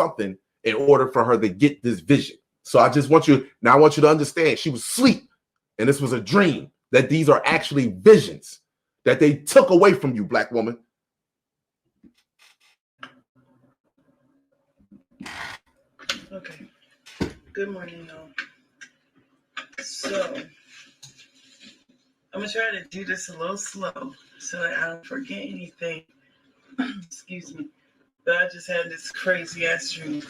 something in order for her to get this vision. So I want you to understand she was asleep, and this was a dream, that these are actually visions that they took away from you, Black woman. Okay. Good morning, y'all. So I'm gonna try to do this a little slow so that I don't forget anything. Excuse me. But I just had this crazy ass dream.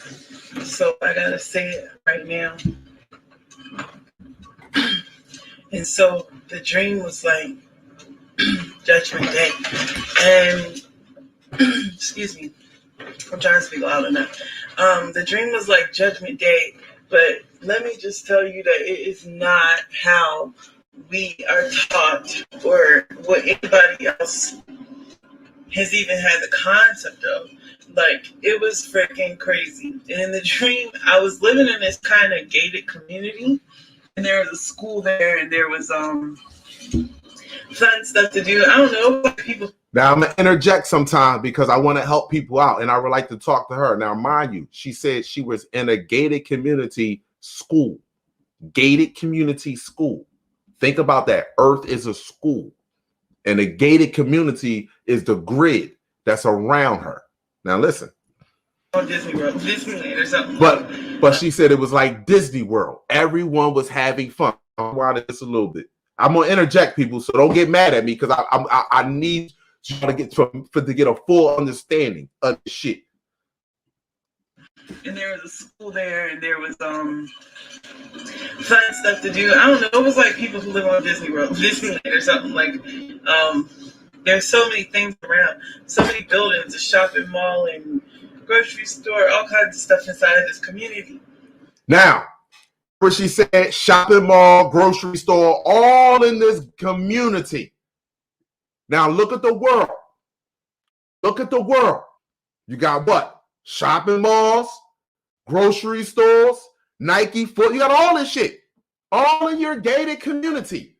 So I gotta say it right now. And so the dream was like Judgment Day. And excuse me. I'm trying to speak loud enough. The dream was like Judgment Day, but let me just tell you that it is not how we are taught or what anybody else has even had the concept of. Like, it was freaking crazy. And in the dream, I was living in this kind of gated community, and there was a school there, and there was fun stuff to do. I don't know, people. Now, I'm going to interject sometime because I want to help people out, and I would like to talk to her. Now, mind you, she said she was in a gated community school. Gated community school. Think about that. Earth is a school, and a gated community is the grid that's around her. Now, listen. On Disney World, Disneyland or something. But she said it was like Disney World. Everyone was having fun. I'm winding this a little bit. I'm going to interject, people, so don't get mad at me, because I need you to get a full understanding of the shit. And there was a school there, and there was fun stuff to do. I don't know. It was like people who live on Disney World, Disneyland or something. Like, there's so many things around, so many buildings, a shopping mall and grocery store, all kinds of stuff inside of this community. Now, where she said shopping mall, grocery store, all in this community. Now look at the world. Look at the world. You got what? Shopping malls, grocery stores, Nike, Foot. You got all this shit. All in your gated community.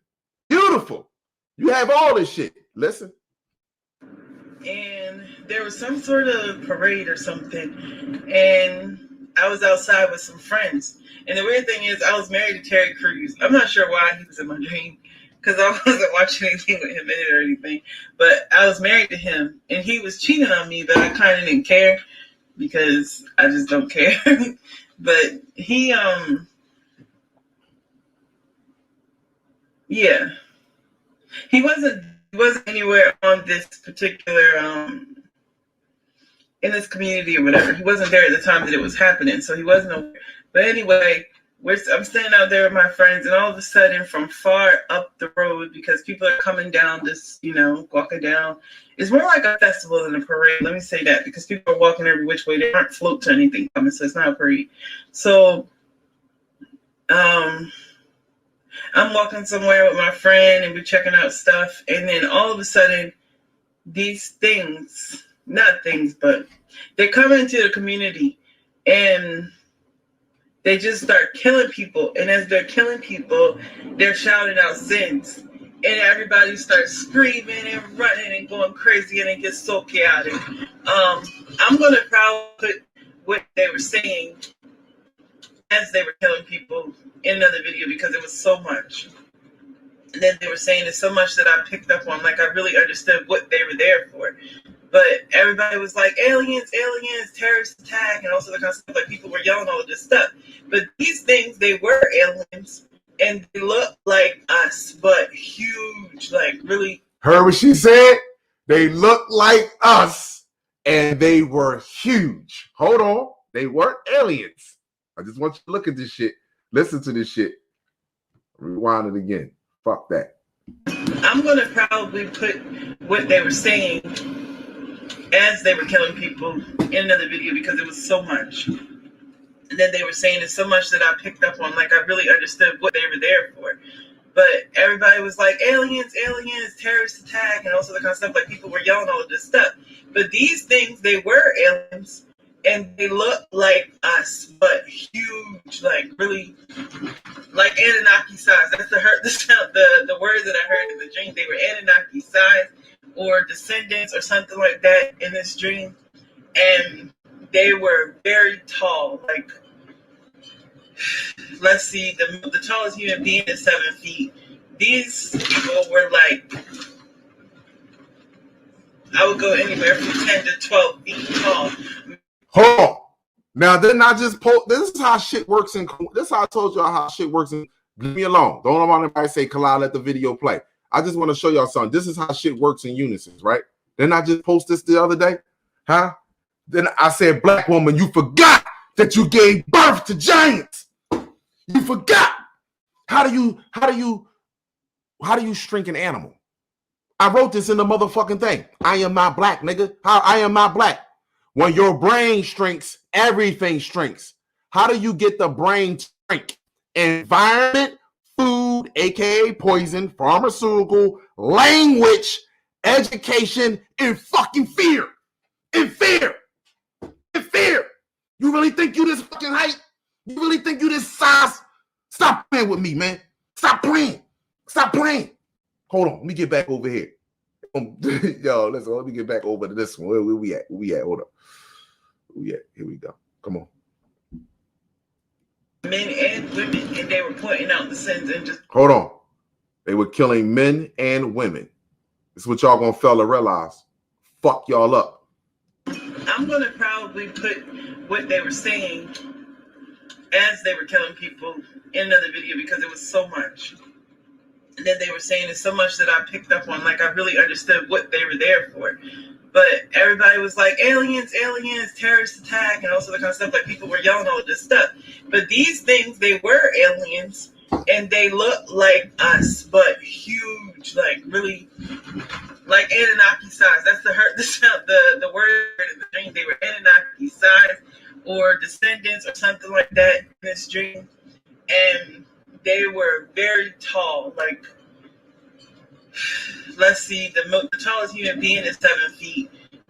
Beautiful. You have all this shit. Listen. And there was some sort of parade or something. And I was outside with some friends. And the weird thing is, I was married to Terry Crews. I'm not sure why he was in my dream, because I wasn't watching anything with him in it or anything. But I was married to him, and he was cheating on me, but I kind of didn't care, because I just don't care. But he, yeah. He wasn't anywhere on this particular, in this community or whatever. He wasn't there at the time that it was happening, so he wasn't aware. But anyway, I'm standing out there with my friends, and all of a sudden, from far up the road, because people are coming down this, walking down. It's more like a festival than a parade. Let me say that, because people are walking every which way. There aren't floats or anything coming, so it's not a parade. So, I'm walking somewhere with my friend, and we're checking out stuff, and then all of a sudden, these things, not things, but they come into the community, and they just start killing people. And as they're killing people, they're shouting out sins. And everybody starts screaming and running and going crazy, and it gets so chaotic. I'm going to probably put what they were saying as they were killing people in another video, because it was so much. And then they were saying it so much that I picked up on, like, I really understood what they were there for. But everybody was like, aliens, terrorist attack, and also the kind of stuff. Like, people were yelling all of this stuff. But these things, they were aliens, and they looked like us, but huge, like, really. Heard what she said? They looked like us, and they were huge. Hold on. They weren't aliens. I just want you to look at this shit. Listen to this shit. Rewind it again. Fuck that. I'm going to probably put what they were saying as they were killing people in another video, because it was so much. And then they were saying it so much that I picked up on, like, I really understood what they were there for. But everybody was like, aliens, terrorist attack, and also the kind of stuff. Like, people were yelling all of this stuff. But these things, they were aliens, and they looked like us, but huge, like, really, like Anunnaki size. That's the words that I heard in the dream. They were Anunnaki size, or descendants, or something like that in this dream. And they were very tall. Like, let's see, the tallest human being is 7 feet. These people were like, I would go anywhere from 10 to 12 feet tall. Hold on. Now, then I just post. This is how shit works. This is how I told y'all how shit works. Leave me alone. Don't want anybody say, Kalal, let the video play. I just want to show y'all something. This is how shit works in unison, right? Didn't I just post this the other day? Huh? Then I said, black woman, you forgot that you gave birth to giants. You forgot. How do you shrink an animal? I wrote this in the motherfucking thing. I am not black, nigga. I am not black. When your brain shrinks, everything shrinks. How do you get the brain to shrink? Environment, food, aka poison, pharmaceutical, language, education, and fucking fear. And fear. And fear. You really think you this fucking height? You really think you this size? Stop playing with me, man. Stop playing. Stop playing. Hold on. Let me get back over here. Yo, listen. Let me get back over to this one. Where we at? Where we at? Hold up. Where we at? Here we go. Come on. Men and women, and they were pointing out the sins and just... Hold on. They were killing men and women. This is what y'all gonna fail to realize. Fuck y'all up. I'm gonna probably put what they were saying as they were killing people in another video because it was so much. And then they were saying it so much that I picked up on, like I really understood what they were there for. But everybody was like, aliens, terrorist attack, and all sort of kind of stuff. Like people were yelling all of this stuff. But these things, they were aliens, and they look like us, but huge, like really, like Anunnaki size. That's the word in the dream. They were Anunnaki size, or descendants, or something like that in this dream. And they were very tall, like, let's see, the tallest human being is 7 feet.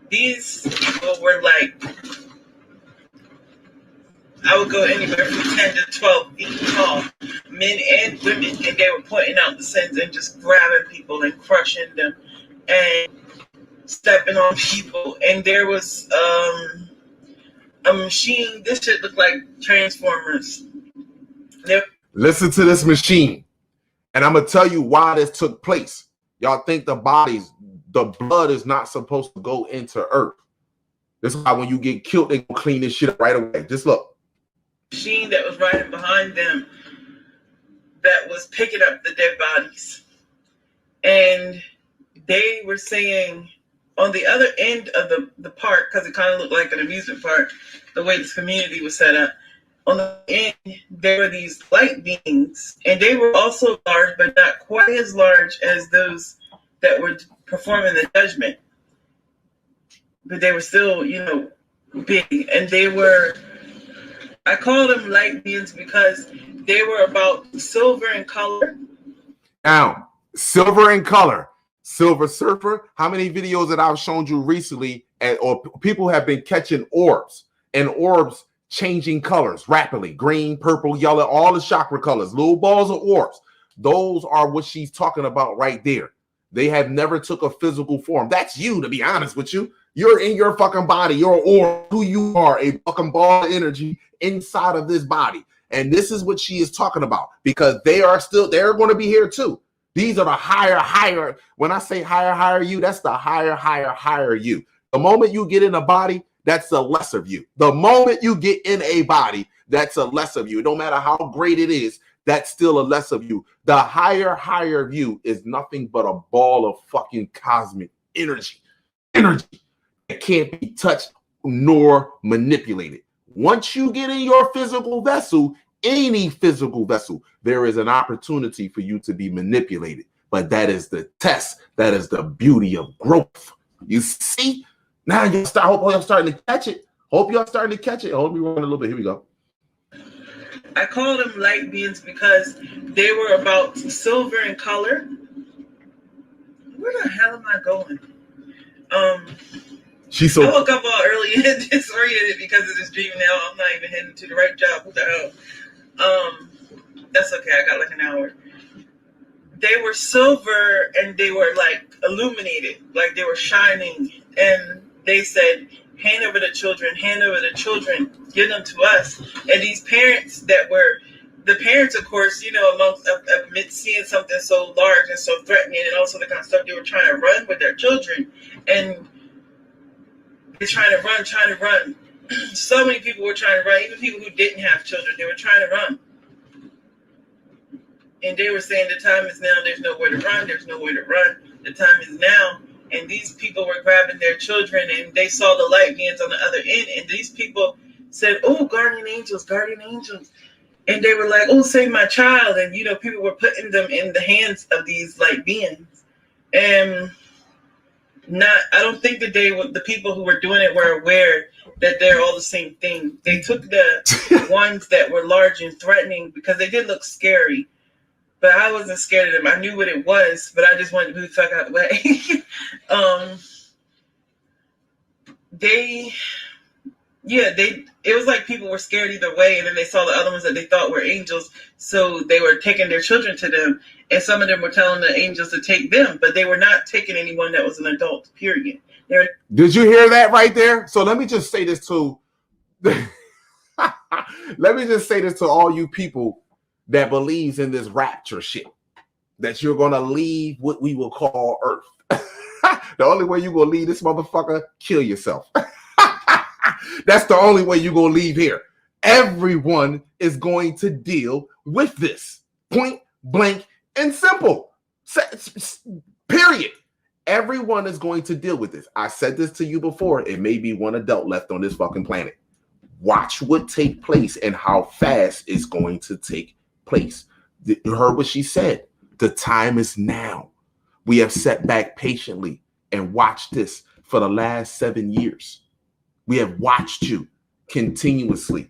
These people were like, I would go anywhere from 10 to 12 feet tall, men and women, and they were pointing out the sins and just grabbing people and crushing them and stepping on people. And there was a machine. This shit looked like Transformers. Listen to this machine, and I'm gonna tell you why this took place. Y'all think the blood is not supposed to go into earth. This is why when you get killed, they gonna clean this shit up right away. Just look. Machine that was riding behind them that was picking up the dead bodies. And they were saying on the other end of the park, because it kind of looked like an amusement park, the way this community was set up, on the end, there were these light beings, and they were also large, but not quite as large as those that were performing the judgment. But they were still, big. And they were, I call them light beings because they were about silver in color. Now, silver in color, Silver Surfer. How many videos that I've shown you recently, or people have been catching orbs, and orbs changing colors rapidly, green, purple, yellow, all the chakra colors, little balls of orbs. Those are what she's talking about right there. They have never took a physical form. That's you, to be honest with you. You're in your fucking body. You're an orb. Who you are, a fucking ball of energy inside of this body. And this is what she is talking about, because they're going to be here too. These are the higher. When I say higher you, that's the higher you. The moment you get in a body, that's the lesser view. The moment you get in a body, that's a lesser view. No matter how great it is, that's still a lesser view. The higher view is nothing but a ball of fucking cosmic energy. Energy that can't be touched nor manipulated. Once you get in your physical vessel, any physical vessel, there is an opportunity for you to be manipulated. But that is the test. That is the beauty of growth. You see? Now you start. Hope y'all starting to catch it. Hope y'all starting to catch it. Hold me run a little bit. Here we go. I call them light beings because they were about silver in color. Where the hell am I going? I woke up all early and disoriented because of this dream. Now I'm not even heading to the right job. What the hell? That's okay. I got like an hour. They were silver and they were like illuminated, like they were shining. And they said, hand over the children, give them to us. And these parents that were, the parents, of course, amidst seeing something so large and so threatening and also the kind of stuff, they were trying to run with their children. And they're trying to run. So many people were trying to run, even people who didn't have children, they were trying to run. And they were saying the time is now, there's nowhere to run, the time is now. And these people were grabbing their children and they saw the light beings on the other end. And these people said, oh, guardian angels. And they were like, oh, save my child. And, people were putting them in the hands of these light beings. And I don't think that the people who were doing it were aware that they're all the same thing. They took the ones that were large and threatening because they did look scary. But I wasn't scared of them. I knew what it was, but I just wanted to move the fuck out of the way. It was like people were scared either way, and then they saw the other ones that they thought were angels, so they were taking their children to them, and some of them were telling the angels to take them, but they were not taking anyone that was an adult, period. Did you hear that right there? So let me just say this to all you people that believes in this rapture shit, that you're going to leave what we will call Earth. The only way you're going to leave this motherfucker, kill yourself. That's the only way you're going to leave here. Everyone is going to deal with this. Point blank and simple. Period. Everyone is going to deal with this. I said this to you before. It may be one adult left on this fucking planet. Watch what take place and how fast it's going to take place. You heard what she said. The time is now. We have sat back patiently and watched this for the last 7 years. We have watched you continuously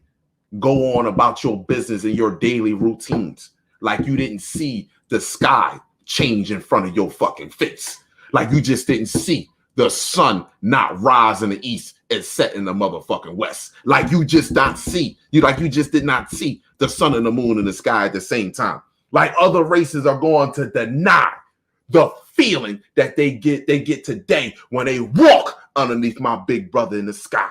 go on about your business and your daily routines like you didn't see the sky change in front of your fucking face. Like you just didn't see the sun not rise in the east and set in the motherfucking west. Like you just did not see the sun and the moon in the sky at the same time. Like other races are going to deny the feeling that they get today when they walk underneath my big brother in the sky.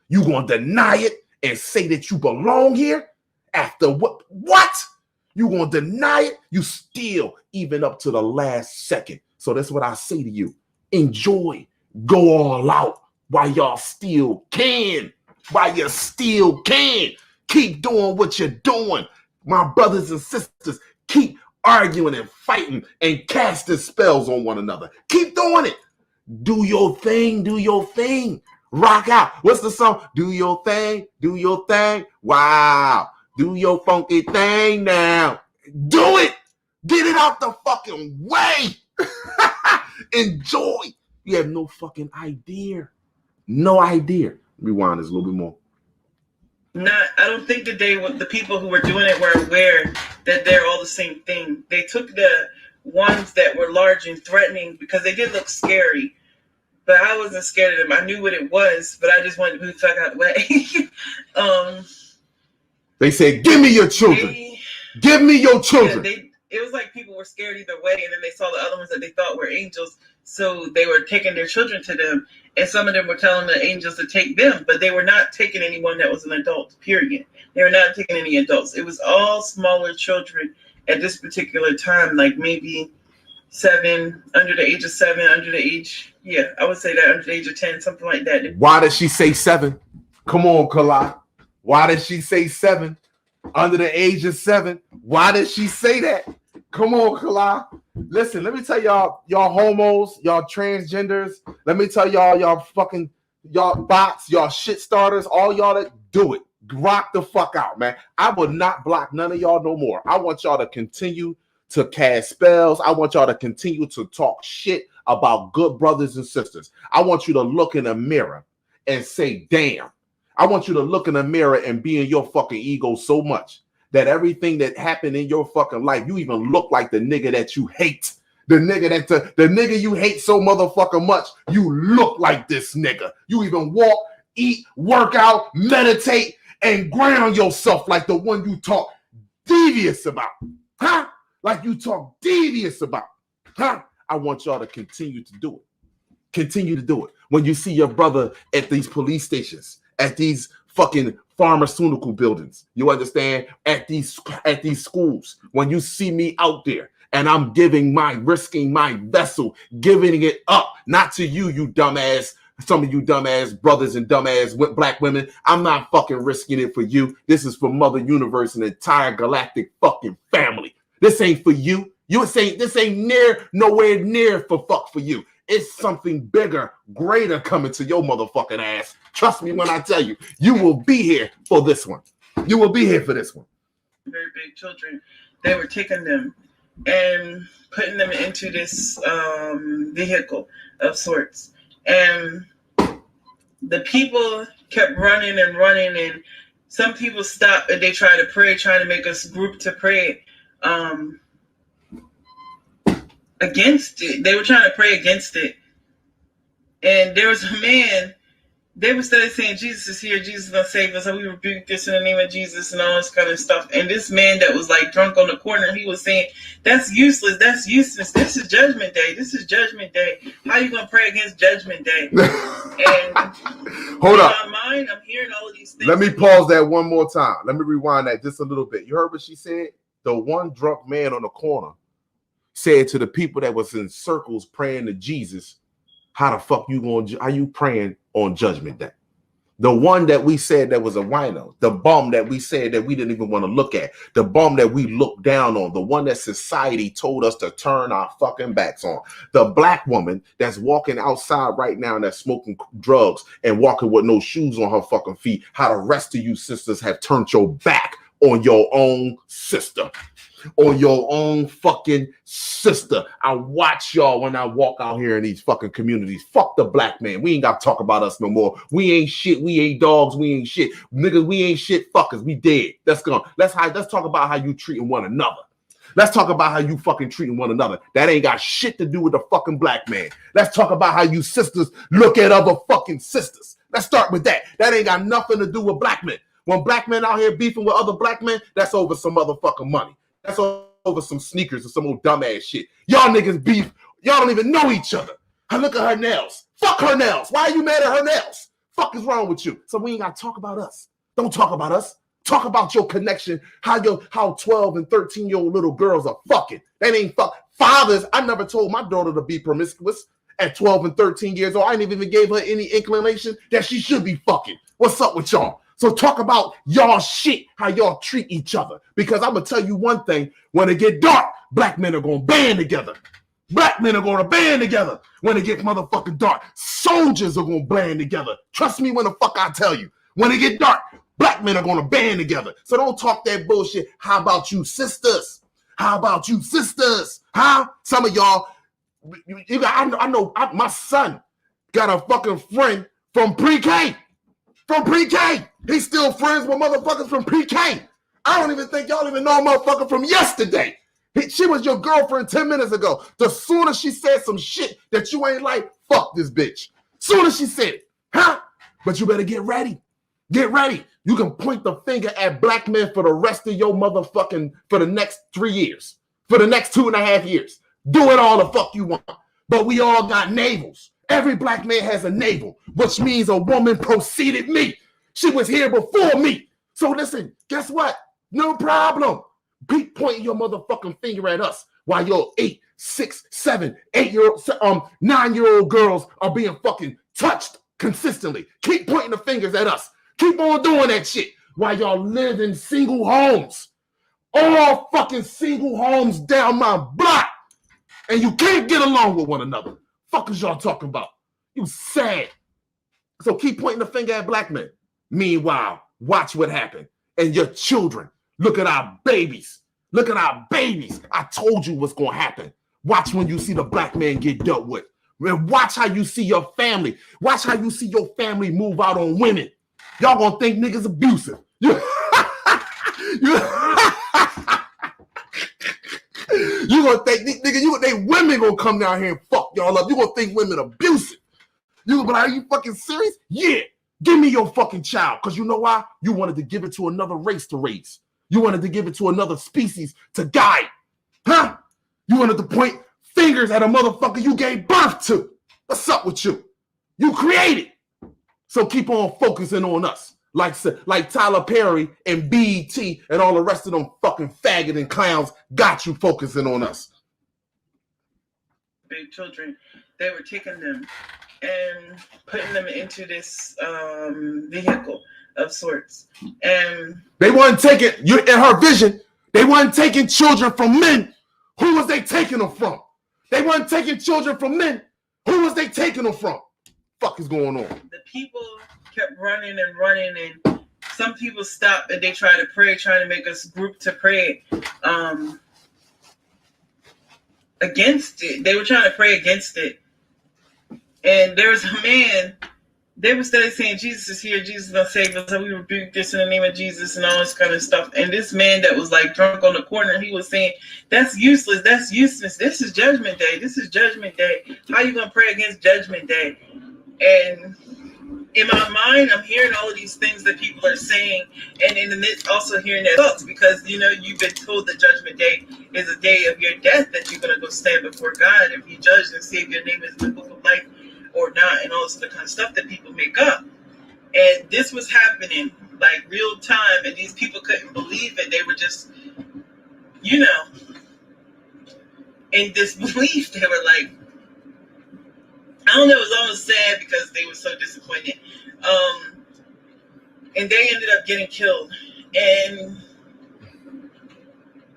You gonna deny it and say that you belong here after what? You gonna deny it? You still, even up to the last second. So that's what I say to you. Enjoy. Go all out while y'all still can. While you still can. Keep doing what you're doing. My brothers and sisters, keep arguing and fighting and casting spells on one another. Keep doing it. Do your thing. Do your thing. Rock out. What's the song? Do your thing. Do your thing. Wow. Do your funky thing now. Do it. Get it out the fucking way. Enjoy. You have no fucking idea. No idea. Rewind this a little bit more. I don't think that the people who were doing it were aware that they're all the same thing. They took the ones that were large and threatening because they did look scary. But I wasn't scared of them. I knew what it was, but I just wanted to move the fuck out of the way. They said, give me your children. Give me your children. Yeah, it was like people were scared either way, and then they saw the other ones that they thought were angels, so they were taking their children to them, and some of them were telling the angels to take them, but they were not taking anyone that was an adult, period. They were not taking any adults. It was all smaller children at this particular time, like maybe 7, under the age of 7, under the age, I would say that under the age of 10, something like that. Why did she say 7? Come on, Kala. Why did she say 7? Under the age of 7. Why did she say that? Come on, Kala. Listen, let me tell y'all homos, y'all transgenders. Let me tell y'all bots, y'all shit starters, all y'all that do it. Rock the fuck out, man. I would not block none of y'all no more. I want y'all to continue to cast spells. I want y'all to continue to talk shit about good brothers and sisters. I want you to look in a mirror and say, damn. I want you to look in the mirror and be in your fucking ego so much that everything that happened in your fucking life, you even look like the nigga that you hate. The nigga you hate so motherfucking much, you look like this nigga. You even walk, eat, work out, meditate, and ground yourself like the one you talk devious about. Huh? Like you talk devious about. Huh? I want y'all to continue to do it. Continue to do it. when you see your brother at these police stations, at these fucking pharmaceutical buildings, you understand, at these schools, when you see me out there and I'm risking my vessel, giving it up, not to you, you dumbass, some of you dumbass brothers and dumbass black women. I'm not fucking risking it for you. This is for Mother Universe and the entire galactic fucking family. This ain't for you. This ain't nowhere near for you. It's something bigger, greater coming to your motherfucking ass. Trust me when I tell you, you will be here for this one. You will be here for this one. Very big children, they were taking them and putting them into this vehicle of sorts. And the people kept running, and some people stopped and they tried to pray, trying to make us group to pray against it. They were trying to pray against it. And there was a man, they were started saying, Jesus is here, Jesus is going to save us, and we rebuke this in the name of Jesus and all this kind of stuff. And this man that was like drunk on the corner, he was saying, that's useless, this is Judgment Day, how are you going to pray against Judgment Day? And hold up, in my mind, I'm hearing all of these things. Let me pause that one more time. Let me rewind that just a little bit. You heard what she said? The one drunk man on the corner said to the people that was in circles praying to Jesus, how the fuck are you praying on Judgment Day? The one that we said that was a wino, the bum that we said that we didn't even want to look at, the bum that we looked down on, the one that society told us to turn our fucking backs on, the black woman that's walking outside right now and that's smoking drugs and walking with no shoes on her fucking feet, how the rest of you sisters have turned your back on your own sister. On your own fucking sister. I watch y'all when I walk out here in these fucking communities. Fuck the black man. We ain't got to talk about us no more. We ain't shit. We ain't dogs. We ain't shit. Niggas, we ain't shit fuckers. We dead. Let's go. Let's talk about how you treating one another. Let's talk about how you fucking treating one another. That ain't got shit to do with the fucking black man. Let's talk about how you sisters look at other fucking sisters. Let's start with that. That ain't got nothing to do with black men. When black men out here beefing with other black men, that's over some motherfucking money. That's over some sneakers or some old dumbass shit. Y'all niggas beef. Y'all don't even know each other. I look at her nails. Fuck her nails. Why are you mad at her nails? Fuck is wrong with you? So we ain't got to talk about us. Don't talk about us. Talk about your connection, how 12 and 13-year-old little girls are fucking. That ain't fuck. Fathers, I never told my daughter to be promiscuous at 12 and 13 years old. I ain't even gave her any inclination that she should be fucking. What's up with y'all? So talk about y'all shit, how y'all treat each other. Because I'm going to tell you one thing. When it get dark, black men are going to band together. Black men are going to band together when it get motherfucking dark. Soldiers are going to band together. Trust me when the fuck I tell you. When it get dark, black men are going to band together. So don't talk that bullshit. How about you sisters? How about you sisters? Huh? Some of y'all, I know my son got a fucking friend from pre-K. From pre-K. He's still friends with motherfuckers from pre-K. I don't even think y'all even know a motherfucker from yesterday. She was your girlfriend 10 minutes ago. The sooner she said some shit that you ain't like, fuck this bitch. Sooner she said it. Huh? But you better get ready. Get ready. You can point the finger at black men for the rest of your motherfucking, for the next 3 years. For the next 2.5 years. Do it all the fuck you want. But we all got navels. Every black man has a navel, which means a woman preceded me. She was here before me. So listen, guess what? No problem. Keep pointing your motherfucking finger at us while your 8, 6, 7, 8-year-old, 9-year-old girls are being fucking touched consistently. Keep pointing the fingers at us. Keep on doing that shit while y'all live in single homes. All fucking single homes down my block. And you can't get along with one another. Fuck is y'all talking about? You sad. So keep pointing the finger at black men. Meanwhile, watch what happened. And your children, look at our babies. Look at our babies. I told you what's going to happen. Watch when you see the black man get dealt with. Watch how you see your family. Watch how you see your family move out on women. Y'all going to think niggas abusive. You gonna think, nigga, they women gonna come down here and fuck y'all up. You gonna think women abusive. You gonna be like, are you fucking serious? Yeah. Give me your fucking child. Because you know why? You wanted to give it to another race to raise. You wanted to give it to another species to guide. Huh? You wanted to point fingers at a motherfucker you gave birth to. What's up with you? You created. So keep on focusing on us. Like Tyler Perry and BET and all the rest of them fucking faggot and clowns got you focusing on us. Big children, they were taking them and putting them into this vehicle of sorts. And they weren't taking, you in her vision, they weren't taking children from men. Who was they taking them from? They weren't taking children from men. Who was they taking them from? Fuck is going on? The people kept running and running, and some people stopped and they tried to pray, trying to make us group to pray against it. They were trying to pray against it. And there was a man, they were still saying, Jesus is here, Jesus is going to save us, and we rebuke this in the name of Jesus and all this kind of stuff. And this man that was like drunk on the corner, he was saying, that's useless, that's useless. This is Judgment Day. This is Judgment Day. How are you going to pray against Judgment Day? And in my mind, I'm hearing all of these things that people are saying, and in the midst also hearing their thoughts, because, you know, you've been told that Judgment Day is a day of your death, that you're going to go stand before God if you judge and see if your name is in the book of life or not, and all this other kind of stuff that people make up. And this was happening like real time, and these people couldn't believe it. They were just, you know, in disbelief. They were like, I don't know, it was almost sad because they were so disappointed. And they ended up getting killed. And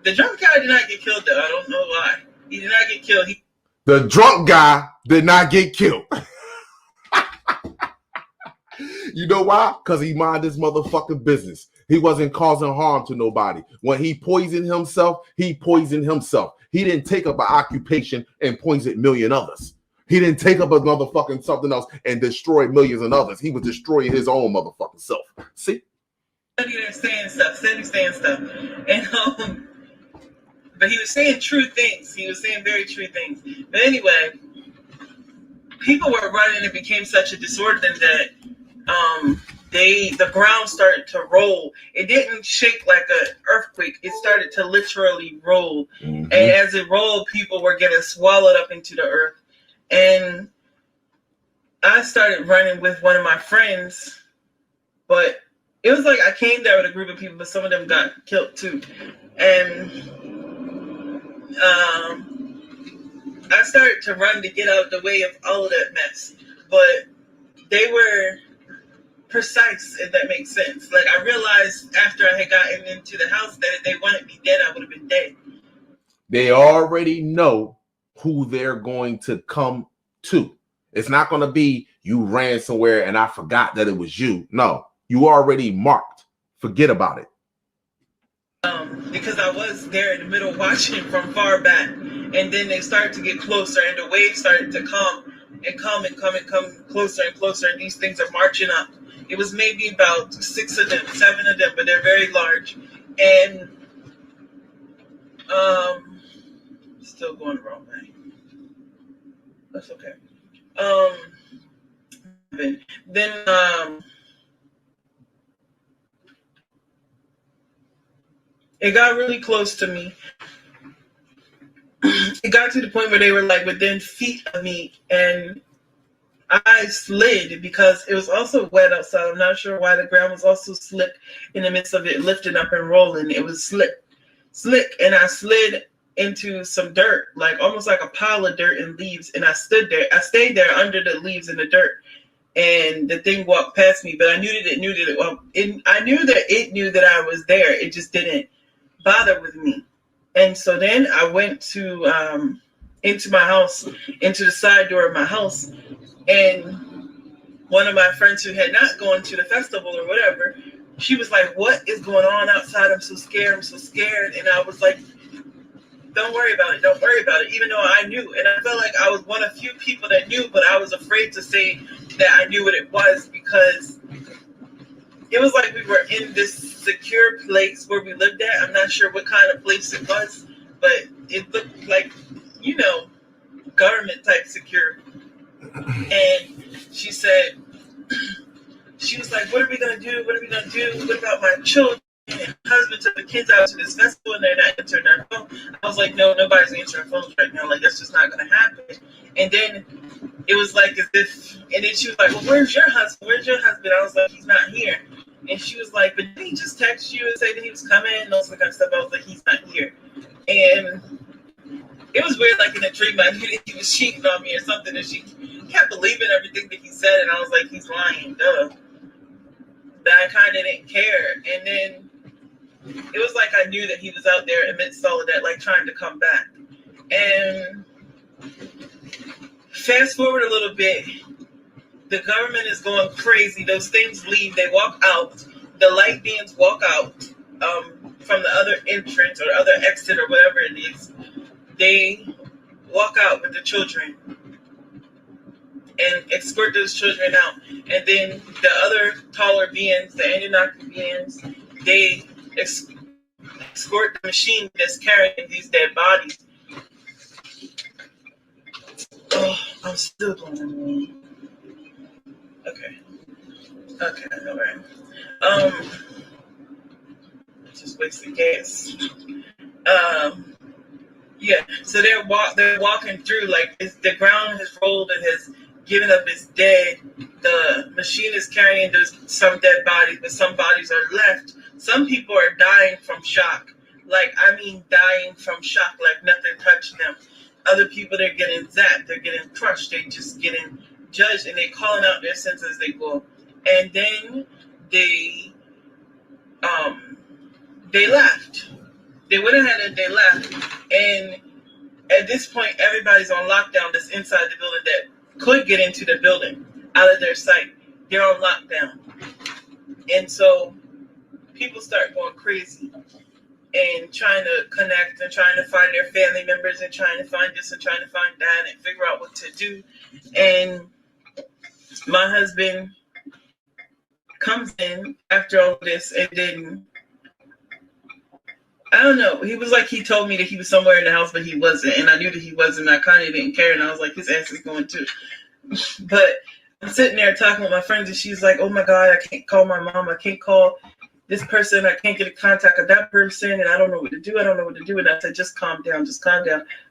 the drunk guy did not get killed, though. I don't know why. He did not get killed. The drunk guy did not get killed. You know why? Because he minded his motherfucking business. He wasn't causing harm to nobody. When he poisoned himself, he poisoned himself. He didn't take up an occupation and poison a million others. He didn't take up a motherfucking something else and destroy millions of others. He was destroying his own motherfucking self. See? Saying stuff. And but he was saying true things. He was saying very true things. But anyway, people were running. It became such a disorder that the ground started to roll. It didn't shake like an earthquake. It started to literally roll. Mm-hmm. And as it rolled, people were getting swallowed up into the earth. And I started running with one of my friends, but it was like I came there with a group of people, but some of them got killed too. And I started to run to get out of the way of all of that mess. But they were precise, if that makes sense. Like, I realized after I had gotten into the house that if they wanted me dead, I would have been dead. They already know who they're going to come to. It's not going to be you ran somewhere and I forgot that it was you. No, you already marked. Forget about it. Because I was there in the middle watching from far back, and then they started to get closer, and the waves started to come closer and closer, and these things are marching up. It was maybe about 6 of them, 7 of them, but they're very large, and still going the wrong way. That's okay. Then it got really close to me. It got to the point where they were like within feet of me, and I slid because it was also wet outside. I'm not sure why. The ground was also slick in the midst of it lifting up and rolling. It was slick, and I slid into some dirt, like almost like a pile of dirt and leaves, and I stood there. I stayed there under the leaves and the dirt, and the thing walked past me, but I knew that it knew that I was there. It just didn't bother with me. And so then I went to into my house, into the side door of my house, and one of my friends who had not gone to the festival or whatever, she was like, "What is going on outside? I'm so scared. And I was like, don't worry about it, even though I knew. And I felt like I was one of few people that knew, but I was afraid to say that I knew what it was, because it was like we were in this secure place where we lived at. I'm not sure what kind of place it was, but it looked like, government type secure. And she was like, what are we going to do? What about my children? and my husband took the kids out to this festival and they're not answering their phone. I was like, no, nobody's answering phones right now. Like, that's just not going to happen. And then it was like as if, and then she was like, well, where's your husband? Where's your husband? I was like, he's not here. And she was like, but did he just text you and say that he was coming and all that kind of stuff? I was like, he's not here. And it was weird, like in a dream, I knew that he was cheating on me or something, and she kept believing everything that he said, and I was like, he's lying, duh. But I kind of didn't care. And then it was like I knew that he was out there amidst all of that, like trying to come back. And fast forward a little bit, the government is going crazy. Those things leave, they walk out. The light beings walk out from the other entrance or other exit or whatever it is. They walk out with the children and escort those children out. And then the other taller beings, the Anunnaki beings, they escort the machine that's carrying these dead bodies. Oh, I'm still going. Okay, all right. Just wasting gas. Yeah, so they're walking through, like the ground has rolled and has given up its dead. The machine is carrying some dead bodies, but some bodies are left. Some people are dying from shock. Like, I mean dying from shock, like nothing touched them. Other people, they're getting zapped, they're getting crushed, they're just getting judged, and they're calling out their sins as they go. And then they left. They went ahead and they left. And at this point, everybody's on lockdown that's inside the building that could get into the building out of their sight. They're on lockdown. And so people start going crazy and trying to connect and trying to find their family members and trying to find this and trying to find that and figure out what to do. And my husband comes in after all this, and then I don't know. He was like, he told me that he was somewhere in the house, but he wasn't. And I knew that he wasn't. I kind of didn't care. And I was like, his ass is going too. But I'm sitting there talking with my friends, and she's like, oh my God, I can't call my mom. I can't call this person. I can't get in contact with that person. And I don't know what to do. And I said, just calm down.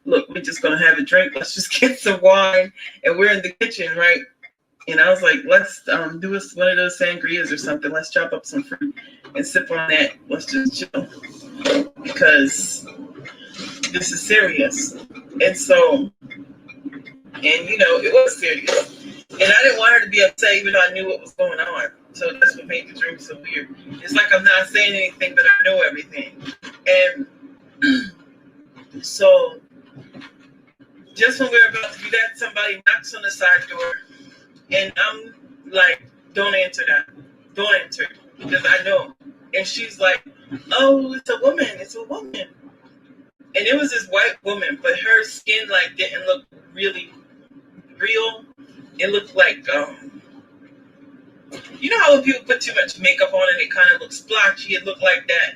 Look, we're just going to have a drink. Let's just get some wine. And we're in the kitchen, right? And I was like, let's do one of those sangrias or something. Let's chop up some fruit and sip on that. Let's just chill. Because this is serious. And so, and it was serious. And I didn't want her to be upset even though I knew what was going on. So that's what made the dream so weird. It's like I'm not saying anything, but I know everything. And so, just when we're about to do that, somebody knocks on the side door. And I'm like, don't answer that. Don't answer. Because I know. And she's like, oh, it's a woman. And it was this white woman, but her skin like didn't look really real. It looked like, you know how when people put too much makeup on and it kind of looks splotchy? It looked like that.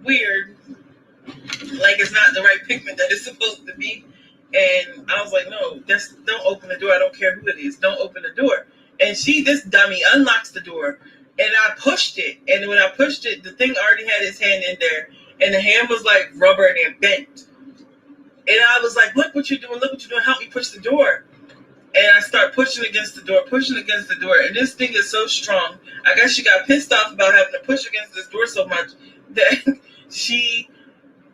Weird. Like it's not the right pigment that it's supposed to be. And I was like, no, don't open the door. I don't care who it is. Don't open the door. And this dummy unlocks the door. And I pushed it. And when I pushed it, the thing already had its hand in there. And the hand was like rubber and bent. And I was like, look what you're doing. Help me push the door. And I start pushing against the door. And this thing is so strong. I guess she got pissed off about having to push against this door so much that she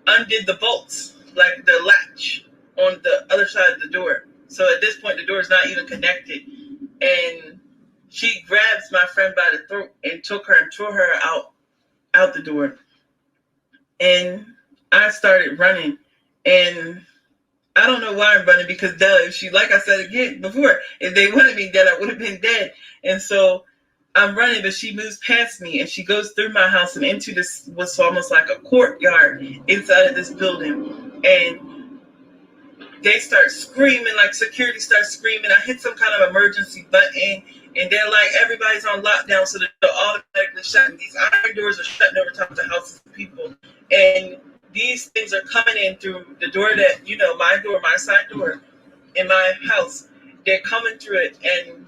undid the bolts, like the latch on the other side of the door. So at this point, the door is not even connected. And she grabs my friend by the throat and took her and threw her out the door. And I started running. And I don't know why I'm running, because like I said again before, if they wanted me dead, I would have been dead. And so I'm running, but she moves past me and she goes through my house and into this, what's almost like a courtyard inside of this building. And they start screaming, like security starts screaming. I hit some kind of emergency button, and they're like, everybody's on lockdown, so they're automatically shutting. These iron doors are shutting over top of the houses of people. And these things are coming in through the door that, my door, my side door in my house. They're coming through it and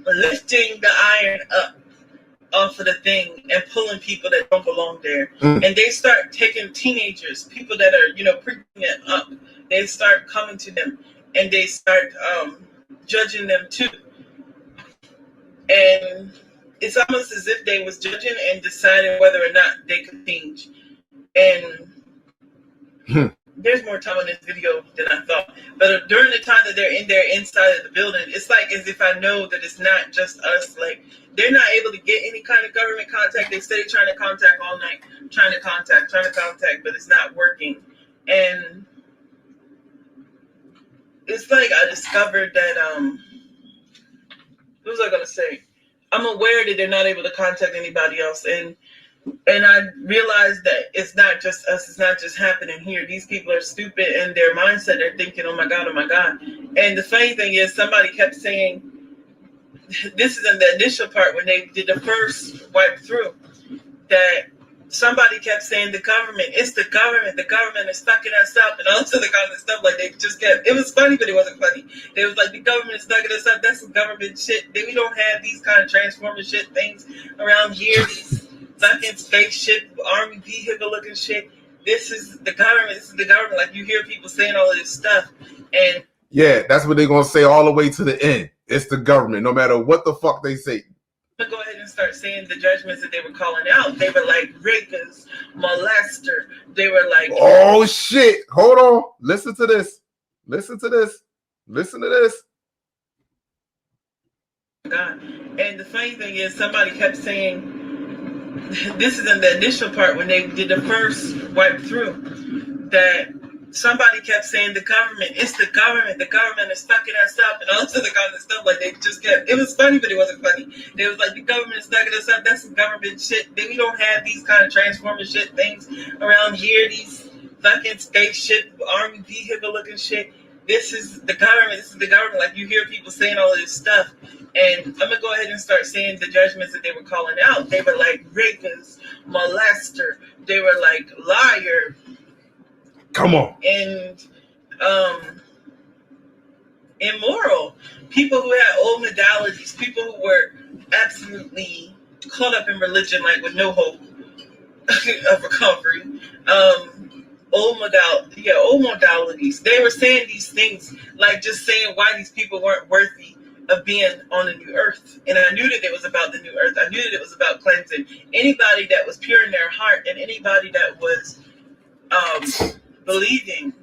lifting the iron up. off of the thing and pulling people that don't belong there. And they start taking teenagers, people that are, preaching it up. They start coming to them and they start judging them too. And it's almost as if they was judging and deciding whether or not they could change. And there's more time in this video than I thought. But during the time that they're in there inside of the building, it's like as if I know that it's not just us. Like, they're not able to get any kind of government contact. They stay trying to contact all night, trying to contact, but it's not working. And it's like I discovered that, what was I going to say? I'm aware that they're not able to contact anybody else. And I realized that it's not just us. It's not just happening here. These people are stupid in their mindset. They're thinking, oh my God, oh my God. And the funny thing is somebody kept saying, this is in the initial part when they did the first wipe through, that somebody kept saying it's the government is sucking us up and all this other kind of stuff. Like, they just kept, it was funny, but it wasn't funny. They was like, the government is sucking us up. That's some government shit. We don't have these kind of transformer shit things around here. These fucking spaceship, army vehicle looking shit. This is the government. Like, you hear people saying all of this stuff. And yeah, that's what they're going to say all the way to the end. It's the government, no matter what the fuck they say. To go ahead and start saying the judgments that they were calling out. They were like rapist, molester. They were like, oh shit, hold on, listen to this. God. And the funny thing is somebody kept saying, this is in the initial part when they did the first wipe through, that somebody kept saying it's the government is sucking us up and all this other kind of stuff. Like, they just kept, it was funny, but it wasn't funny. They was like, the government is sucking us up. That's some government shit. We don't have these kind of transformer shit things around here. These fucking spaceship, army vehicle looking shit. This is the government. Like, you hear people saying all of this stuff. And I'm going to go ahead and start saying the judgments that they were calling out. They were like rapist, molester. They were like liar. Come on. And immoral. People who had old modalities. People who were absolutely caught up in religion, like with no hope of recovery. Old modalities. They were saying these things, like just saying why these people weren't worthy of being on the new earth. And I knew that it was about the new earth. I knew that it was about cleansing. Anybody that was pure in their heart and anybody that was believing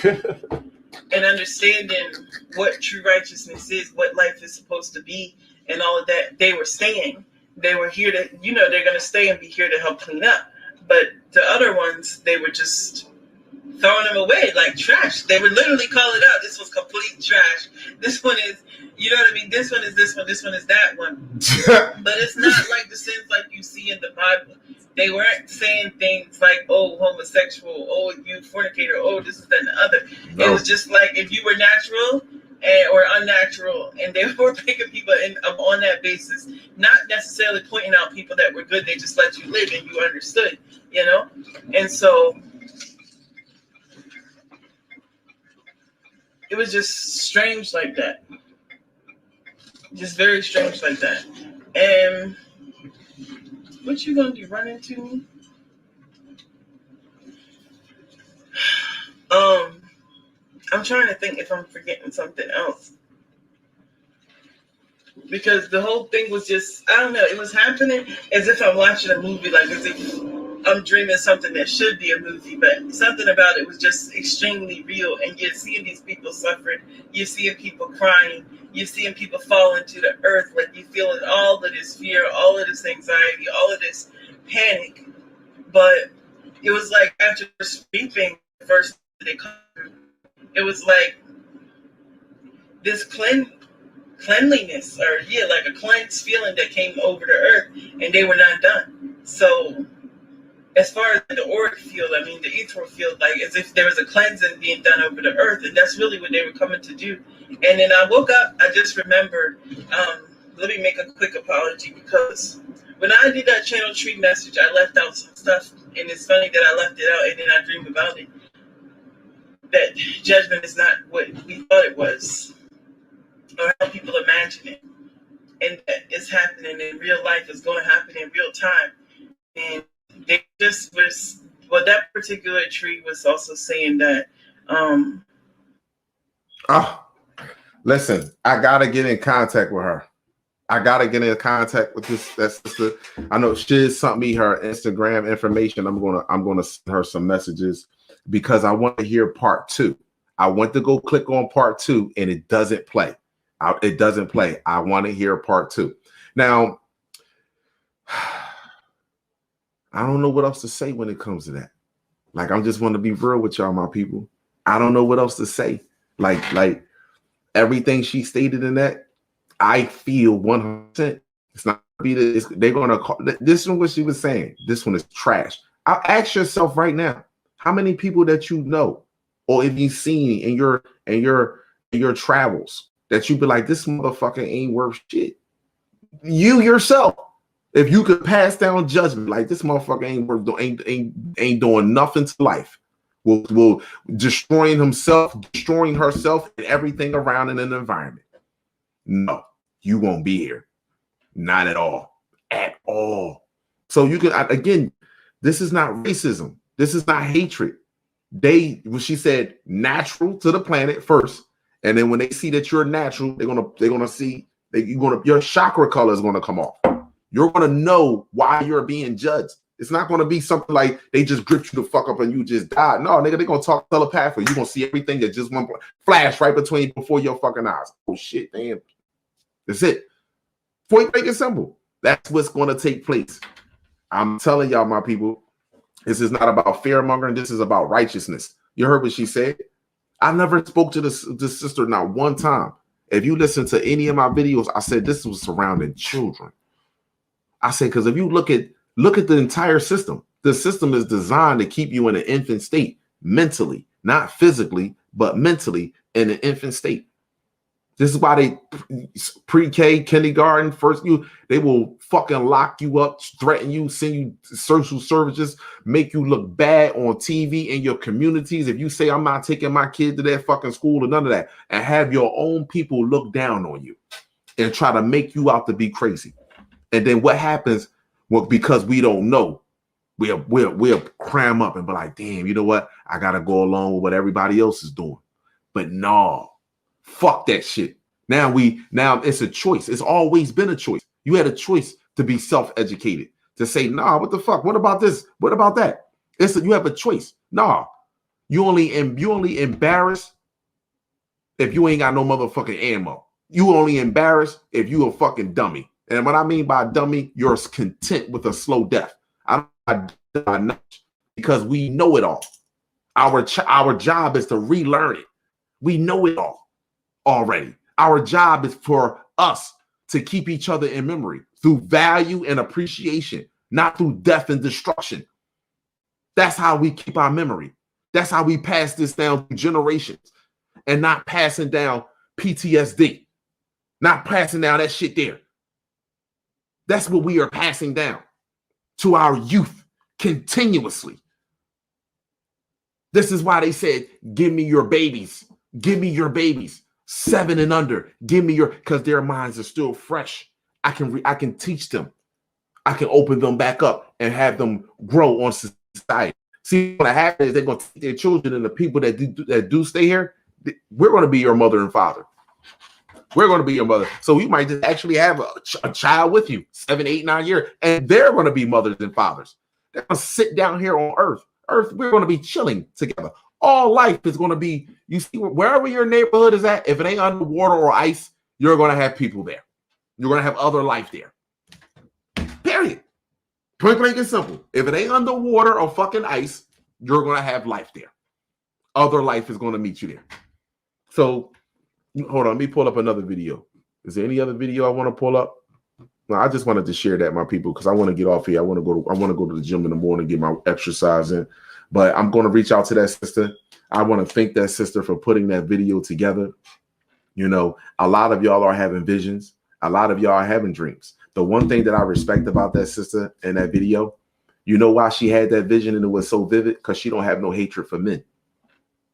and understanding what true righteousness is, what life is supposed to be, and all of that, they were saying. They were here to, they're going to stay and be here to help clean up. But the other ones, they were just throwing them away like trash. They would literally call it out. This was complete trash. This one is, this one is this one. This one is that one. But it's not like the sins like you see in the Bible. They weren't saying things like, oh, homosexual, oh, you fornicator, oh, this is that and the other. No. It was just like, if you were natural or unnatural, and they were picking people on that basis, not necessarily pointing out people that were good. They just let you live and you understood, And so it was just strange like that. Just very strange like that. And what you gonna do? Run into me? I'm trying to think if I'm forgetting something else. Because the whole thing was just, I don't know, it was happening as if I'm watching a movie, like as if I'm dreaming something that should be a movie, but something about it was just extremely real. And you're seeing these people suffering, you're seeing people crying, you're seeing people falling to the earth, like you're feeling all of this fear, all of this anxiety, all of this panic. But it was like after speaking the verse they come through, it was like this cleanliness, or like a cleansed feeling that came over the earth, and they were not done. So as far as the auric field, the ethereal field, like as if there was a cleansing being done over the earth, and that's really what they were coming to do. And then I woke up, I just remembered, let me make a quick apology, because when I did that channel tree message, I left out some stuff, and it's funny that I left it out, and then I dreamed about it. That judgment is not what we thought it was, or how people imagine it. and that is happening in real life, is going to happen in real time. And they just was, well, that particular tree was also saying that listen, I gotta get in contact with her. I gotta get in contact with that sister. I know she sent me her Instagram information. I'm gonna send her some messages because I want to hear part 2. I went to go click on part 2 and it doesn't play. It doesn't play. I want to hear part 2. Now, I don't know what else to say when it comes to that. Like, I just want to be real with y'all, my people. I don't know what else to say. Like everything she stated in that, I feel 100%. It's not be this. They're gonna call this one. What she was saying. This one is trash. I'll ask yourself right now, how many people that you know, or if you've seen in your travels, that you be like, this motherfucker ain't worth shit. You yourself, if you could pass down judgment, like this motherfucker ain't worth, ain't doing nothing to life. Will destroying himself, destroying herself, and everything around in an environment. No, you won't be here. Not at all. At all. So you can, again, this is not racism. This is not hatred. She said, natural to the planet first. And then when they see that you're natural, they're gonna see that your chakra color is gonna come off. You're gonna know why you're being judged. It's not gonna be something like they just gripped you the fuck up and you just died. No, nigga, they're gonna talk telepathically. You're gonna see everything that just one flash right before your fucking eyes. Oh shit, damn. That's it. Point blank and simple. That's what's gonna take place. I'm telling y'all, my people, this is not about fear mongering. This is about righteousness. You heard what she said? I never spoke to this sister not one time. If you listen to any of my videos, I said this was surrounding children. I said, because if you look at the entire system, the system is designed to keep you in an infant state mentally, not physically, but mentally in an infant state. This is why they pre-K, kindergarten, they will fucking lock you up, threaten you, send you social services, make you look bad on TV in your communities. If you say, I'm not taking my kid to that fucking school or none of that, and have your own people look down on you and try to make you out to be crazy. And then what happens? Well, because we don't know, we'll cram up and be like, damn, you know what? I got to go along with what everybody else is doing. But no. Fuck that shit. Now it's a choice. It's always been a choice. You had a choice to be self-educated, to say, nah, what the fuck? What about this? What about that? You have a choice. Nah, you only embarrassed if you ain't got no motherfucking ammo. You only embarrassed if you a fucking dummy. And what I mean by dummy, you're content with a slow death. Because we know it all. Our job is to relearn it. We know it all already. Our job is for us to keep each other in memory through value and appreciation, not through death and destruction. That's how we keep our memory. That's how we pass this down through generations, and not passing down PTSD, not passing down that shit there. That's what we are passing down to our youth continuously. This is why they said, give me your babies. Give me your babies. 7 and under. Give me because their minds are still fresh. I can teach them. I can open them back up and have them grow on society. See, what happens is they're going to teach their children, and the people that do stay here, we're going to be your mother and father. We're going to be your mother. So you might just actually have a child with you, 7, 8, 9 years, and they're going to be mothers and fathers. They're going to sit down here on earth. We're going to be chilling together. All life is going to be, you see, wherever your neighborhood is at, if it ain't under water or ice, you're going to have people there. You're going to have other life there. Period. Point blank and simple. If it ain't under water or fucking ice, you're going to have life there. Other life is going to meet you there. So, hold on. Let me pull up another video. Is there any other video I want to pull up? No, I just wanted to share that, my people, because I want to get off here. I want to go to the gym in the morning, get my exercise in. But I'm going to reach out to that sister. I want to thank that sister for putting that video together. You know, a lot of y'all are having visions. A lot of y'all are having dreams. The one thing that I respect about that sister in that video, you know why she had that vision and it was so vivid? Because she don't have no hatred for men.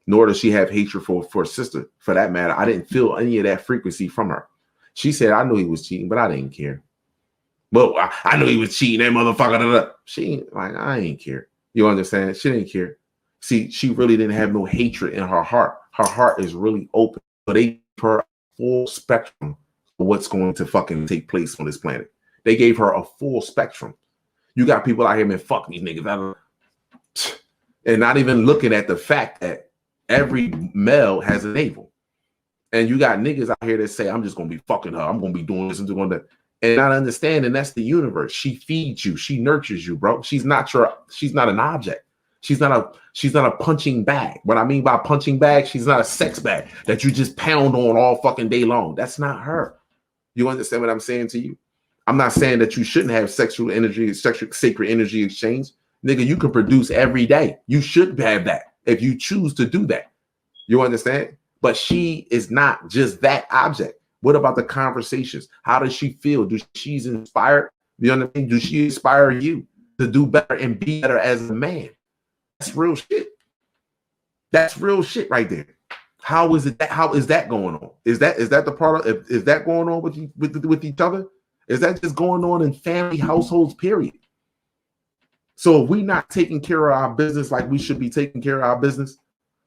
Nor does she have hatred for a sister, for that matter. I didn't feel any of that frequency from her. She said, I knew he was cheating, but I didn't care. But I knew he was cheating, that motherfucker. She ain't like, I ain't care. You understand? She didn't care. See, she really didn't have no hatred in her heart. Her heart is really open. But they gave her a full spectrum of what's going to fucking take place on this planet. They gave her a full spectrum. You got people out here, man, fuck these niggas. And not even looking at the fact that every male has a navel. And you got niggas out here that say, I'm just going to be fucking her. I'm going to be doing this and doing that. And not understanding that's the universe. She feeds you. She nurtures you, bro. She's not an object. She's not a punching bag. What I mean by punching bag, she's not a sex bag that you just pound on all fucking day long. That's not her. You understand what I'm saying to you? I'm not saying that you shouldn't have sexual energy, sacred energy exchange. Nigga, you can produce every day. You should have that if you choose to do that. You understand? But she is not just that object. What about the conversations? How does she feel? Do she's inspired? You know what I mean? Do she inspire you to do better and be better as a man? That's real shit. That's real shit right there. How is it that? How is that going on? Is that the part of? Is that going on with each other? Is that just going on in family households? Period. So if we not taking care of our business like we should be taking care of our business,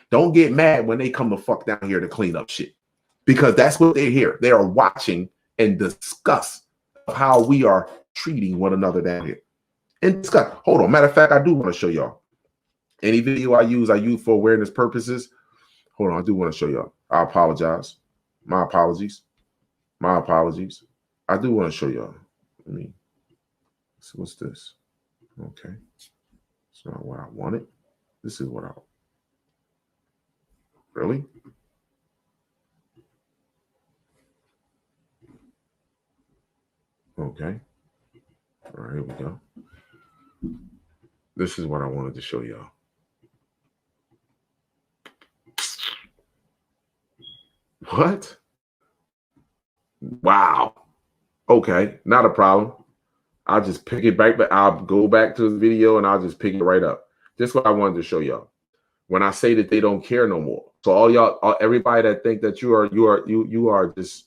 don't get mad when they come the fuck down here to clean up shit, because that's what they're here. They are watching and discuss how we are treating one another down here. And discuss. Hold on. Matter of fact, I do want to show y'all. Any video I use for awareness purposes. Hold on. I do want to show y'all. I apologize. My apologies. My apologies. I do want to show y'all. Let me. So what's this? Okay. It's not what I wanted. This is what I. Really? Okay. All right, here we go. This is what I wanted to show y'all. What? Wow. Okay, not a problem. I'll just pick it back, but I'll go back to the video and I'll just pick it right up. This is what I wanted to show y'all. When I say that they don't care no more. So all y'all, everybody that think that you are just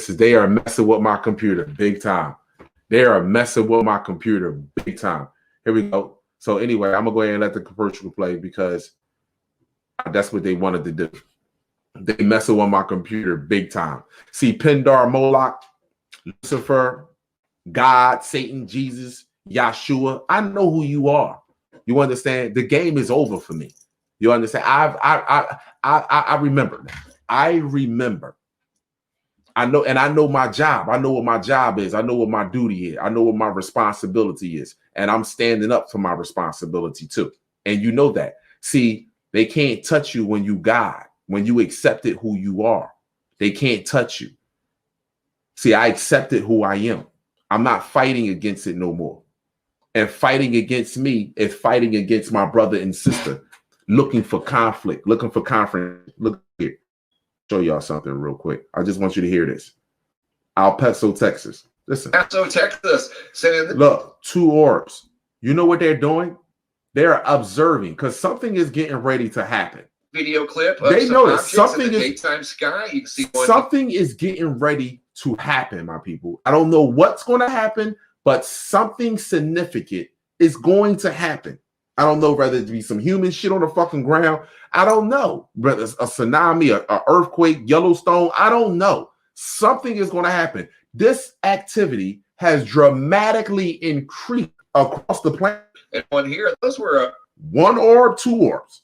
they are messing with my computer big time. They are messing with my computer big time. Here we go. So anyway, I'm gonna go ahead and let the commercial play because that's what they wanted to do. They messing with my computer big time. See, Pindar, Moloch, Lucifer, God, Satan, Jesus, Yahshua. I know who you are. You understand? The game is over for me. You understand? I remember. I remember. I know, and I know my job. I know what my job is. I know what my duty is. I know what my responsibility is. And I'm standing up for my responsibility too. And you know that. See, they can't touch you when you God, when you accepted who you are. They can't touch you. See, I accepted who I am. I'm not fighting against it no more. And fighting against me is fighting against my brother and sister, looking for conflict, looking for conflict. Look here. Show y'all something real quick. I just want you to hear this. El Paso, Texas. Listen. Paso, Texas. Look, 2 orbs. You know what they're doing? They're observing because something is getting ready to happen. Video clip. They notice something in the daytime sky. You can see something is getting ready to happen, my people. I don't know what's going to happen, but something significant is going to happen. I don't know whether it be some human shit on the fucking ground. I don't know. Whether it's a tsunami, a earthquake, Yellowstone. I don't know. Something is going to happen. This activity has dramatically increased across the planet. And one here, those were 1 orb, 2 orbs.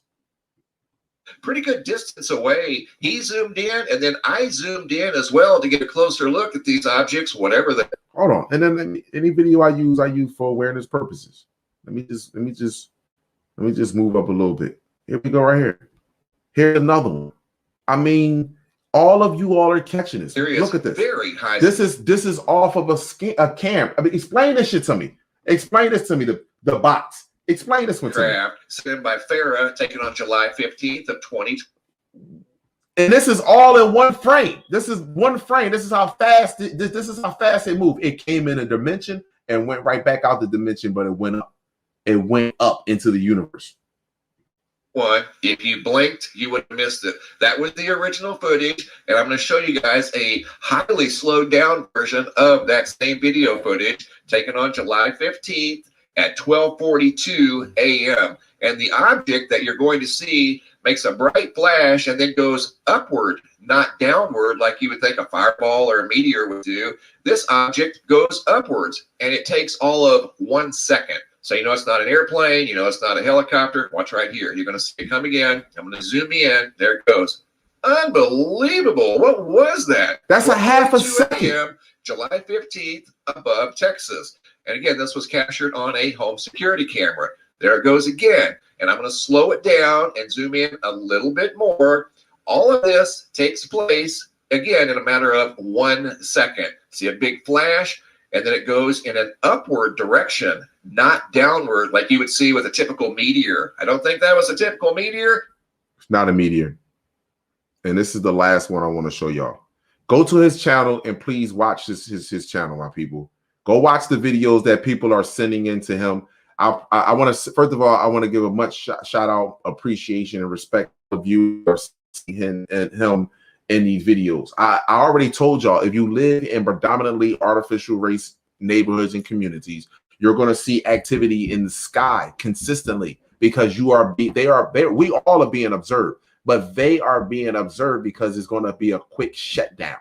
Pretty good distance away. He zoomed in, and then I zoomed in as well to get a closer look at these objects, whatever they. Hold on, and then any video I use for awareness purposes. Let me just move up a little bit. Here we go, right here. Here's another one. I mean, all of you all are catching this. Look at this. Very high. This is off of a cam. I mean, explain this shit to me. Explain this to me. The bots. Explain this one to me. Craft sent by Farah, taken on July 15th of 2020. And this is all in one frame. This is one frame. This is how fast this is how fast it moved. It came in a dimension and went right back out the dimension, but it went up. It went up into the universe. one. If you blinked, you would have missed it. That was the original footage, and I'm going to show you guys a highly slowed down version of that same video footage taken on July 15th at 12:42 a.m. And the object that you're going to see makes a bright flash and then goes upward, not downward like you would think a fireball or a meteor would do. This object goes upwards, and it takes all of 1 second. So you know it's not an airplane, you know it's not a helicopter. Watch right here. You're going to see it come again. I'm going to zoom in. There it goes. Unbelievable. What was that? That's a half a 2 second. a.m., July 15th, above Texas. And again, this was captured on a home security camera. There it goes again. And I'm going to slow it down and zoom in a little bit more. All of this takes place, again, in a matter of 1 second. See a big flash, and then it goes in an upward direction, not downward like you would see with a typical meteor. I don't think that was a typical meteor. It's not a meteor. And this is the last one I want to show y'all. Go to his channel and please watch his channel, my people. Go watch the videos that people are sending in to him. I want to, first of all, I want to give a much shout out, appreciation, and respect of you and him in these videos. I already told y'all, if you live in predominantly artificial race neighborhoods and communities, you're going to see activity in the sky consistently because we all are being observed, but they are being observed because it's going to be a quick shutdown.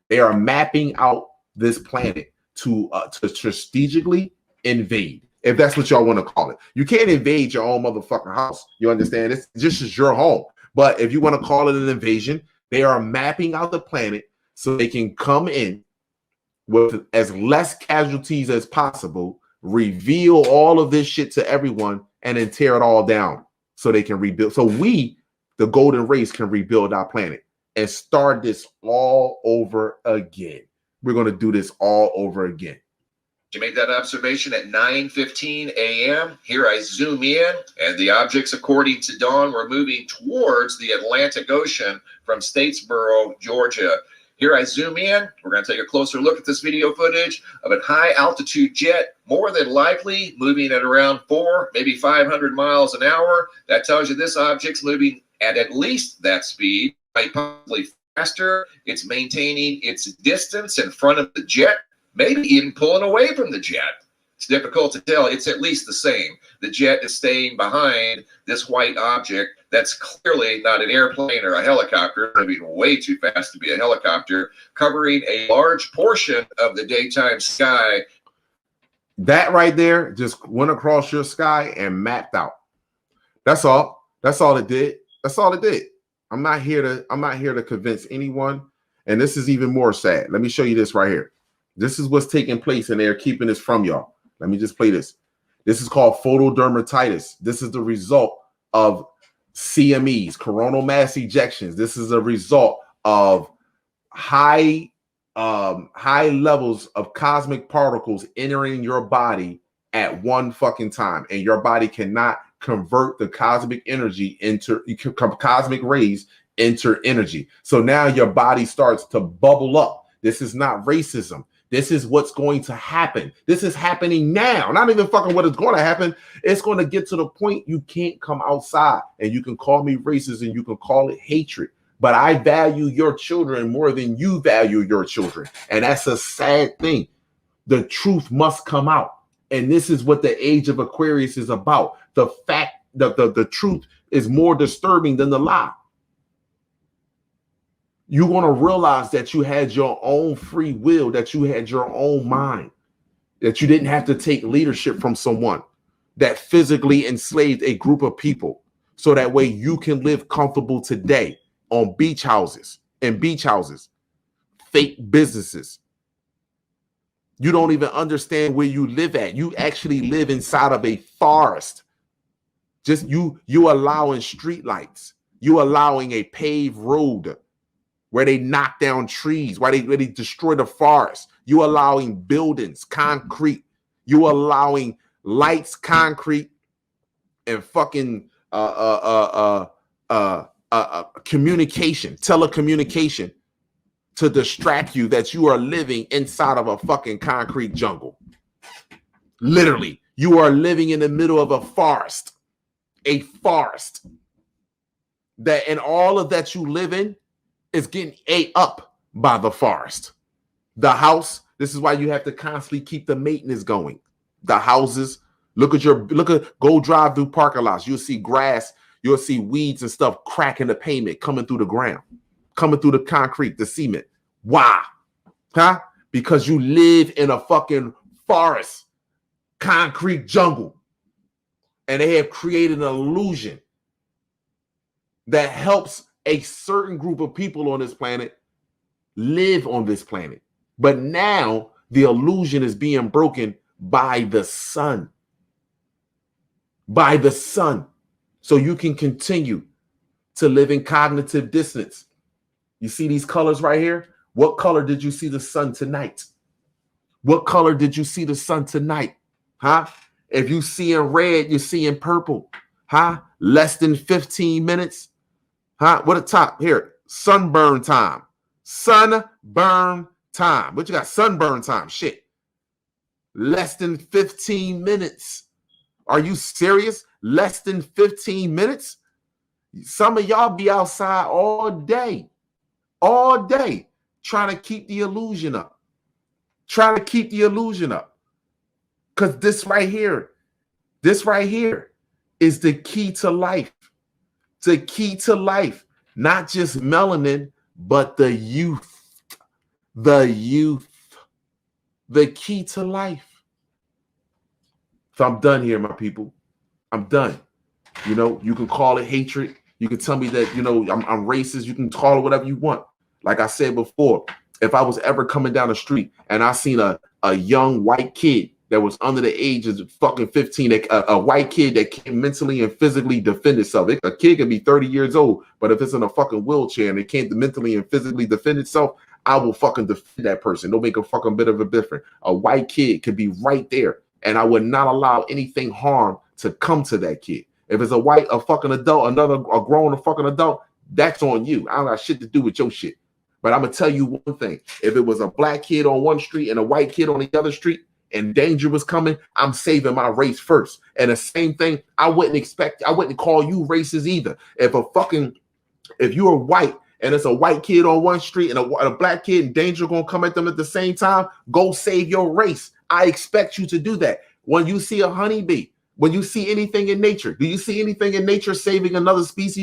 They are mapping out this planet to strategically invade, if that's what y'all want to call it. You can't invade your own motherfucking house. You understand? It's just your home. But if you want to call it an invasion, they are mapping out the planet so they can come in with as less casualties as possible, reveal all of this shit to everyone, and then tear it all down so they can rebuild. So we, the golden race, can rebuild our planet and start this all over again. We're going to do this all over again. You made that observation at 9:15 a.m. Here I zoom in, and the objects, according to Dawn, were moving towards the Atlantic Ocean from Statesboro, Georgia. Here I zoom in. We're going to take a closer look at this video footage of a high-altitude jet, more than likely moving at around 400, maybe 500 miles an hour. That tells you this object's moving at least that speed, might possibly faster. It's maintaining its distance in front of the jet, maybe even pulling away from the jet. It's difficult to tell. It's at least the same. The jet is staying behind this white object that's clearly not an airplane or a helicopter. It'd be way too fast to be a helicopter, covering a large portion of the daytime sky. That right there just went across your sky and mapped out. That's all. That's all it did. That's all it did. I'm not here to convince anyone. And this is even more sad. Let me show you this right here. This is what's taking place, and they're keeping this from y'all. Let me just play this. This is called photodermatitis. This is the result of CMEs, coronal mass ejections. This is a result of high levels of cosmic particles entering your body at one fucking time, and your body cannot convert the cosmic energy into cosmic rays into energy. So now your body starts to bubble up. This is not racism. This is what's going to happen. This is happening now. Not even fucking what is going to happen. It's going to get to the point you can't come outside, and you can call me racist and you can call it hatred. But I value your children more than you value your children. And that's a sad thing. The truth must come out. And this is what the age of Aquarius is about. The fact that the truth is more disturbing than the lie. You want to realize that you had your own free will, that you had your own mind, that you didn't have to take leadership from someone that physically enslaved a group of people. So that way you can live comfortable today on beach houses, fake businesses. You don't even understand where you live at. You actually live inside of a forest. Just you allowing street lights. You allowing a paved road where they knock down trees, where they destroy the forest. You allowing buildings, concrete. You allowing lights, concrete, and fucking communication, telecommunication, to distract you that you are living inside of a fucking concrete jungle. Literally, you are living in the middle of a forest. A forest. that in all of that you live in is getting ate up by the forest. The house, this is why you have to constantly keep the maintenance going. The houses, go drive through parking lots. You'll see grass, you'll see weeds and stuff cracking the pavement, coming through the ground, coming through the concrete, the cement. Why? Huh? Because you live in a fucking forest, concrete jungle. And they have created an illusion that helps a certain group of people on this planet live on this planet. But now the illusion is being broken by the sun. By the sun. So you can continue to live in cognitive dissonance. You see these colors right here? What color did you see the sun tonight? What color did you see the sun tonight? Huh? If you see in red, you're seeing purple. Huh? Less than 15 minutes. Huh? What at top? Here, sunburn time. Sunburn time. What you got? Sunburn time. Shit. Less than 15 minutes. Are you serious? Less than 15 minutes? Some of y'all be outside all day, trying to keep the illusion up. Trying to keep the illusion up. Because this right here is the key to life. The key to life. Not just melanin, but the youth. The youth. The key to life. So I'm done here, my people. I'm done. You know, you can call it hatred. You can tell me that, you know, I'm racist. You can call it whatever you want. Like I said before, if I was ever coming down the street and I seen a young white kid that was under the age of fucking 15, a white kid that can mentally and physically defend itself. A kid can be 30 years old, but if it's in a fucking wheelchair and it can't mentally and physically defend itself, I will fucking defend that person. Don't make a fucking bit of a difference. A white kid could be right there, and I would not allow anything harm to come to that kid. If it's a fucking adult, a grown fucking adult, that's on you. I don't got shit to do with your shit. But I'm gonna tell you one thing: if it was a black kid on one street and a white kid on the other street, and danger was coming, I'm saving my race first. And the same thing, I wouldn't call you racist either. If you are white and it's a white kid on one street and a black kid and danger gonna come at them at the same time, go save your race. I expect you to do that. When you see a honeybee, when you see anything in nature, do you see anything in nature saving another species?